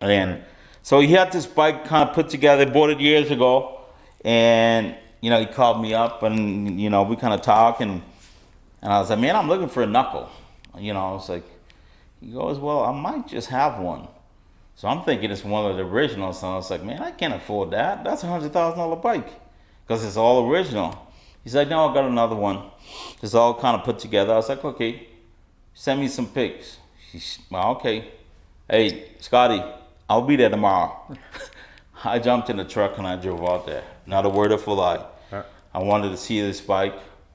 And so he had this bike kind of put together, bought it years ago, and he called me up and we kind of talked, and I was like, man, I'm looking for a knuckle. I was like, he goes, well, I might just have one. So I'm thinking it's one of the originals. So I was like, man, I can't afford that. That's $100,000 bike because it's all original. He's like, no, I got another one. It's all kind of put together. I was like, okay, send me some pics. Well, okay. Hey, Scotty, I'll be there tomorrow. I jumped in the truck and I drove out there. Not a word of a lie. I wanted to see this bike.